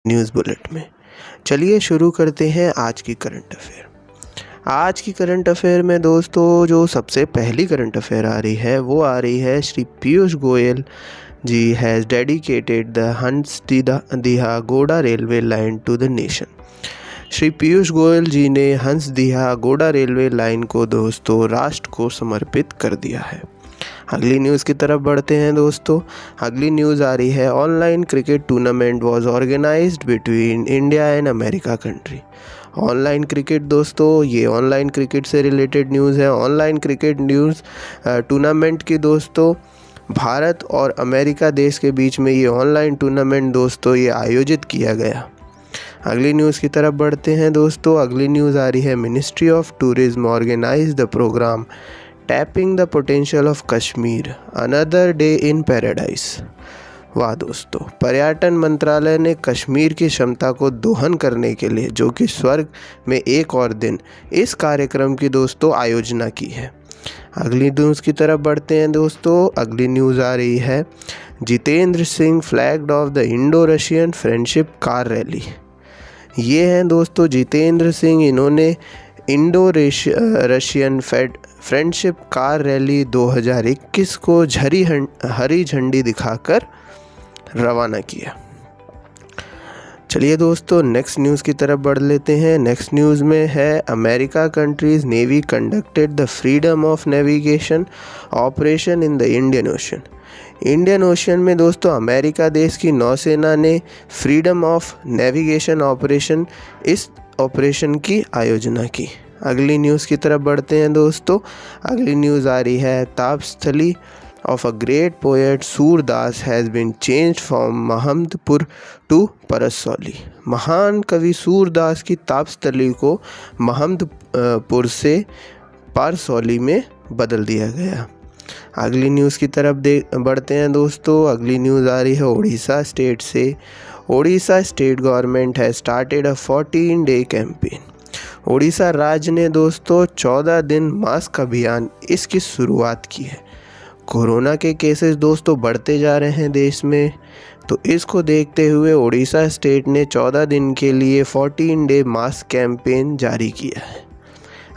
News bullet में। चलिए शुरू करते हैं आज की करंट अफेयर। आज की करंट अफेयर में दोस्तों जो सबसे पहली करंट अफेयर आ रही है वो आ रही है Shri Piyush Goyal ji has dedicated the Hansdiha Godda railway line to the nation. Shri Piyush Goyal ji ने हंसदिया गोड़ा रेलवे लाइन को दोस्तों राष्ट्र को समर्पित कर दिया है। अगली न्यूज़ की तरफ बढ़ते हैं दोस्तों। अगली न्यूज़ आ रही है online cricket tournament was organised between India and America country. Online cricket दोस्तों, ये ऑनलाइन क्रिकेट से रिलेटेड न्यूज़ है। ऑनलाइन क्रिकेट न्यूज़ टूर्नामेंट की दोस्तों भारत और अमेरिका देश के बीच में ये ऑनलाइन टूर्नामेंट दोस्तों ये आयोजित किया गया। अगली न्यूज़ की तरफ बढ़ते हैं दोस्तों। अगली न्यूज़ आ रही है ministry of tourism organise the programme tapping the potential of Kashmir another day in paradise. वाह दोस्तों, पर्यटन मंत्रालय ने कश्मीर की क्षमता को दोहन करने के लिए जो कि स्वर्ग में एक और दिन इस कार्यक्रम की दोस्तों आयोजना की है। अगली न्यूज़ की तरफ बढ़ते हैं दोस्तों। अगली न्यूज़ आ रही है Jitendra Singh flagged of the Indo Russian friendship car rally. ये हैं दोस्तों जितेंद्र सिंह, इन्होंने Indo Russian friendship car rally 2021 को हरी झंडी दिखाकर रवाना किया। चलिए दोस्तों नेक्स्ट न्यूज़ की तरफ बढ़ लेते हैं। नेक्स्ट न्यूज़ में है America countries navy conducted the freedom of navigation operation in the Indian ocean. Indian ocean में दोस्तों अमेरिका देश की नौसेना ने फ्रीडम ऑफ नेविगेशन ऑपरेशन इस ऑपरेशन की आयोजना की। अगली न्यूज़ की तरफ बढ़ते हैं दोस्तों। अगली न्यूज़ आ रही है tapasthali of a great poet Surdas has been changed from Mahmadpur to Parsauli. महान कवि सूरदास की तापस्थली को महमदपुर से परसौली में बदल दिया गया। अगली न्यूज़ की तरफ बढ़ते हैं दोस्तों। अगली न्यूज़ आ रही है उड़ीसा स्टेट से। Orissa state government has started a 14-day campaign. Orissa राज्य ने दोस्तों 14 दिन मास्क अभियान इसकी शुरुआत की है। कोरोना के केसेस दोस्तों बढ़ते जा रहे हैं देश में, तो इसको देखते हुए उड़ीसा स्टेट ने 14 दिन के लिए 14-day मास्क कैंपेन जारी किया है।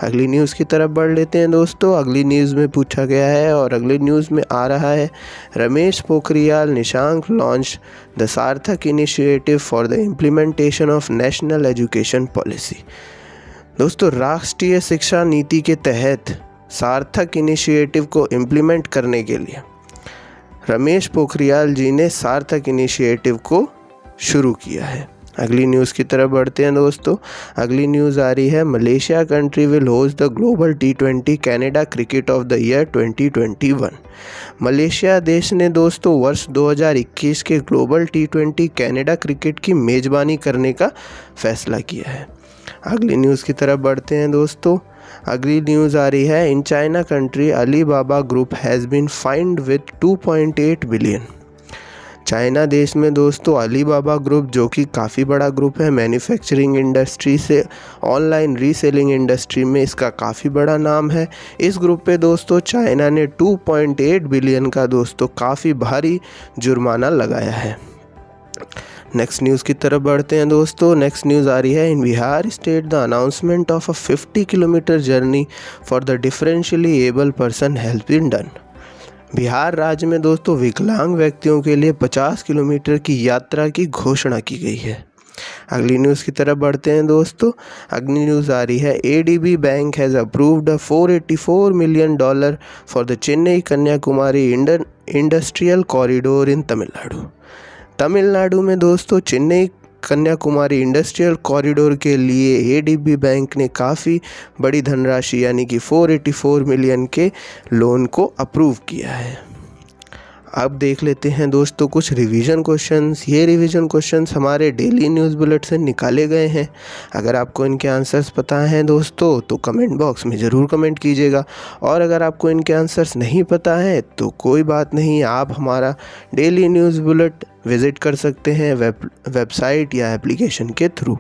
अगली न्यूज़ की तरफ बढ़ लेते हैं दोस्तों। अगली न्यूज़ में पूछा गया है और अगली न्यूज़ में आ रहा है रमेश पोखरियाल निशंक लॉन्च द सार्थक initiative for the implementation of national education policy. दोस्तों राष्ट्रीय शिक्षा नीति के तहत सार्थक इनिशिएटिव को इम्प्लीमेंट करने के लिए रमेश पोखरियाल जी ने सार्थक इनिशिएटिव को शुरू किया है। अगली न्यूज़ की तरफ बढ़ते हैं दोस्तों। अगली न्यूज़ आ रही है Malaysia country will host the global T20 Canada cricket of the year 2021। Malaysia देश ने दोस्तों वर्ष 2021 के ग्लोबल T20 कैनेडा क्रिकेट की मेज़बानी करने का फैसला किया है। अगली न्यूज़ की तरफ बढ़ते हैं दोस्तों। अगली न्यूज़ आ रही है in China country Alibaba group has been find with 2.8 billion. China देश में दोस्तों अलीबाबा ग्रुप जो कि काफ़ी बड़ा ग्रुप है मैन्युफैक्चरिंग इंडस्ट्री से ऑनलाइन रीसेलिंग इंडस्ट्री में इसका काफ़ी बड़ा नाम है। इस ग्रुप पे दोस्तों चाइना ने 2.8 बिलियन का दोस्तों काफ़ी भारी जुर्माना लगाया है। नेक्स्ट न्यूज़ की तरफ बढ़ते हैं दोस्तों। नेक्स्ट न्यूज़ आ रही है in Bihar state the announcement of a 50 kilometre journey for the differently able person has been done. Bihar राज्य में दोस्तों विकलांग व्यक्तियों के लिए 50 किलोमीटर की यात्रा की घोषणा की गई है। अगली न्यूज़ की तरफ बढ़ते हैं दोस्तों। अगली न्यूज़ आ रही है ADB bank has approved a $484 million for the Chennai Kanyakumari industrial corridor इन तमिलनाडु। तमिलनाडु में दोस्तों चेन्नई कन्याकुमारी इंडस्ट्रियल कॉरिडोर के लिए ADB बैंक ने काफ़ी बड़ी धनराशि यानी कि 484 मिलियन के लोन को अप्रूव किया है। अब देख लेते हैं दोस्तों कुछ रिवीजन क्वेश्चंस। ये रिवीजन क्वेश्चंस हमारे डेली न्यूज़ बुलेट से निकाले गए हैं। अगर आपको इनके आंसर्स पता हैं दोस्तों तो कमेंट बॉक्स में ज़रूर कमेंट कीजिएगा, और अगर आपको इनके आंसर्स नहीं पता है तो कोई बात नहीं, आप हमारा डेली न्यूज़ बुलेट विज़िट कर सकते हैं वेबसाइट या एप्लीकेशन के थ्रू।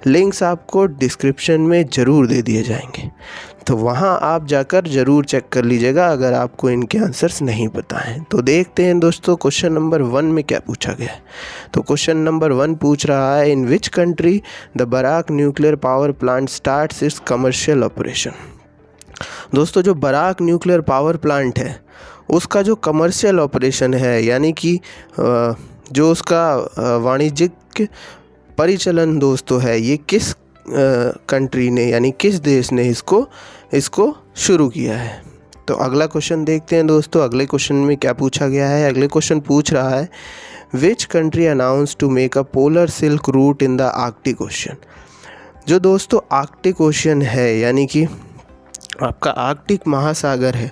लिंक्स आपको डिस्क्रिप्शन में ज़रूर दे दिए जाएंगे। तो वहाँ आप जाकर ज़रूर चेक कर लीजिएगा अगर आपको इनके आंसर्स नहीं पता हैं। तो देखते हैं दोस्तों क्वेश्चन नंबर 1 में क्या पूछा गया है। तो क्वेश्चन नंबर 1 पूछ रहा है, in which country the Barakah nuclear power plant starts its commercial operation. दोस्तों जो बराक न्यूक्लियर पावर प्लांट है उसका जो कमर्शियल ऑपरेशन है, यानी कि जो उसका वाणिज्यिक परिचालन दोस्तों है, ये किस कंट्री ने यानी किस देश ने इसको शुरू किया है। तो अगला क्वेश्चन देखते हैं दोस्तों, अगले क्वेश्चन में क्या पूछा गया है। अगले क्वेश्चन पूछ रहा है, which country announce to make a polar silk route in the Arctic ocean. जो दोस्तों आर्कटिक ओशन है यानी कि आपका आर्कटिक महासागर है,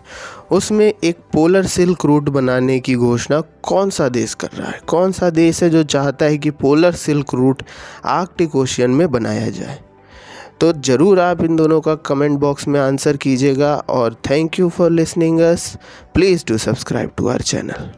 उसमें एक पोलर सिल्क रूट बनाने की घोषणा कौन सा देश कर रहा है। कौन सा देश है जो चाहता है कि polar silk root Arctic ocean में बनाया जाए। तो ज़रूर आप इन दोनों का कमेंट बॉक्स में आंसर कीजिएगा। और thank you for listening us. Please do subscribe to our channel.